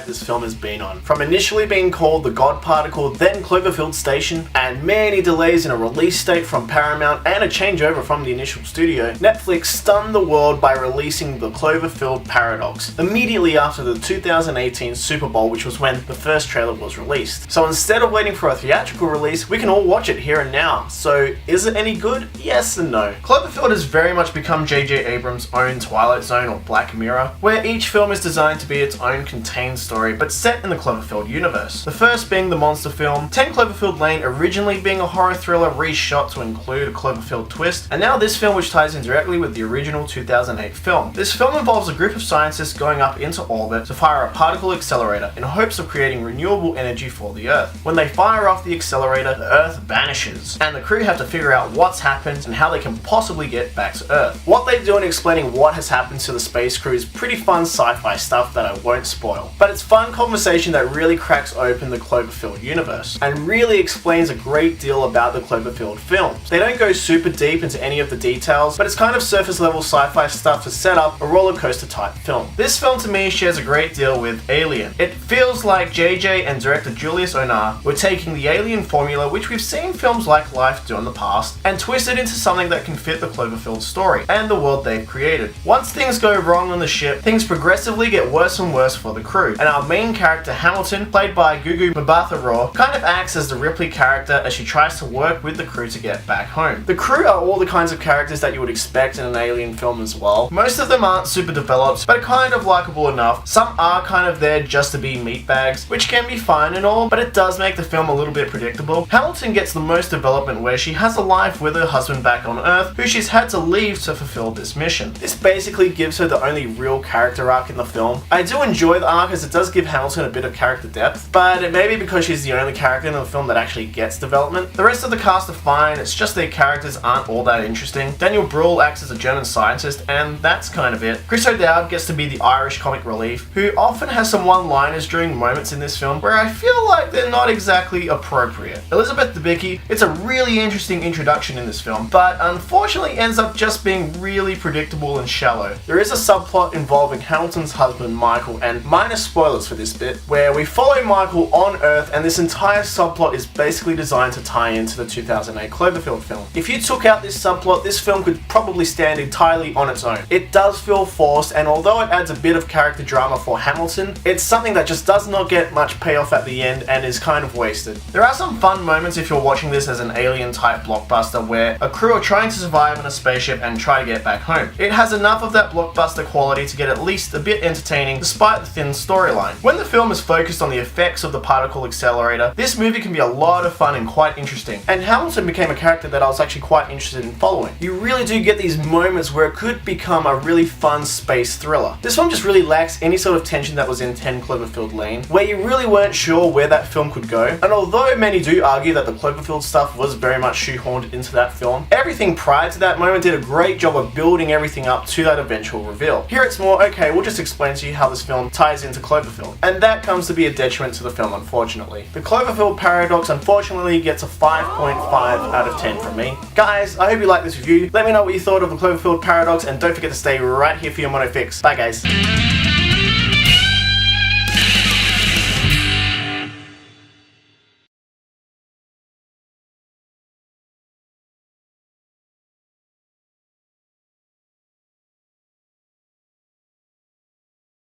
ride this film has been on. From initially being called the God Particle, then Cloverfield Station, and many delays in a release date from Paramount and a changeover from the initial studio, Netflix stunned the world by releasing the Cloverfield Paradox immediately after the 2018 Super Bowl, which was when the first trailer was released. So instead of waiting for a theatrical release, we can all watch it here and now. So is it any good? Yes and no. Cloverfield has very much become J.J. Abrams' own Twilight Zone or Black Mirror, where each film is designed to be its own contained story, but set in the Cloverfield universe. The first being the monster film, 10 Cloverfield Lane originally being a horror thriller reshot to include a Cloverfield twist, and now this film, which ties in directly with the original 2008 film. This film involves a group of scientists going up into orbit to fire a particle accelerator in hopes of creating renewable energy for the Earth. When they fire off the accelerator, the Earth vanishes, and the crew have to figure out what's happened and how they can possibly get back to Earth. What they do in explaining what has happened to the space crew is pretty fun sci-fi stuff that I won't spoil. But it's fun conversation that really cracks open the Cloverfield universe, and really explains a great deal about the Cloverfield films. They don't go super deep into any of the details, but it's kind of surface level sci-fi stuff to set up a roller coaster type film. This film to me shares a great deal with Alien. It feels like JJ and director Julius Onah were taking the Alien formula, which we've seen films like Life do in the past, and twist it into something that can fit the Cloverfield story and the world they've created. Once things go wrong on the ship, things progressively get worse and worse for the crew, and our main character Hamilton, played by Gugu Mbatha-Raw, kind of acts as the Ripley character as she tries to work with the crew to get back home. The crew are all the kinds of characters that you would expect in an Alien film as well. Most of them aren't super developed, but are kind of likable enough. Some are kind of there just to be meatbags, which can be fine and all, but it does make the film a little bit predictable. Hamilton gets the most development where she has a life with her husband back on Earth, who she's had to leave to fulfill this mission. This basically gives her the only real character arc in the film. I do enjoy the arc as it does give Hamilton a bit of character depth, but it may be because she's the only character in the film that actually gets development. The rest of the cast are fine, it's just their characters aren't all that interesting. Daniel Bruhl acts as a German scientist, and that's kind of it. Chris O'Dowd gets to be the Irish comic relief, who often has some one-liners during moments in this film where I feel like they're not exactly appropriate. Elizabeth Debicki, it's a really interesting introduction in this film, but unfortunately ends up just being really predictable and shallow. There is a subplot involving Hamilton's husband Michael, and minor spoilers for this bit, where we follow Michael on Earth, and this entire subplot is basically designed to tie into the 2008 Cloverfield film. If you took out this subplot, this film could probably stand entirely on its own. It does feel forced, and although it adds a bit of character drama for Hamilton, it's something that just does not get much payoff at the end and is kind of wasted. There are some fun moments if you're watching this as an Alien type blockbuster where a crew are trying to survive in a spaceship and try to get back home. It has enough of that blockbuster quality to get at least a bit entertaining despite the thin storyline. When the film is focused on the effects of the particle accelerator, this movie can be a lot of fun and quite interesting, and Hamilton became a character that I was actually quite interested in following. You really do get these moments where it could become a really fun space thriller. This film just really lacks any sort of tension that was in 10 Cloverfield Lane, where you really weren't sure where that film could go, and although many do argue that the Cloverfield stuff was very much shoehorned into that film, everything prior to that moment did a great job of building everything up to that eventual reveal. Here it's more, okay, we'll just explain to you how this film ties into Cloverfield, and that comes to be a detriment to the film, unfortunately. The Cloverfield Paradox unfortunately gets a 5.5 out of 10 from me. Guys, I hope you liked this review. Let me know what you thought of the Cloverfield Paradox, and don't forget to stay right here for your mono fix. Bye guys.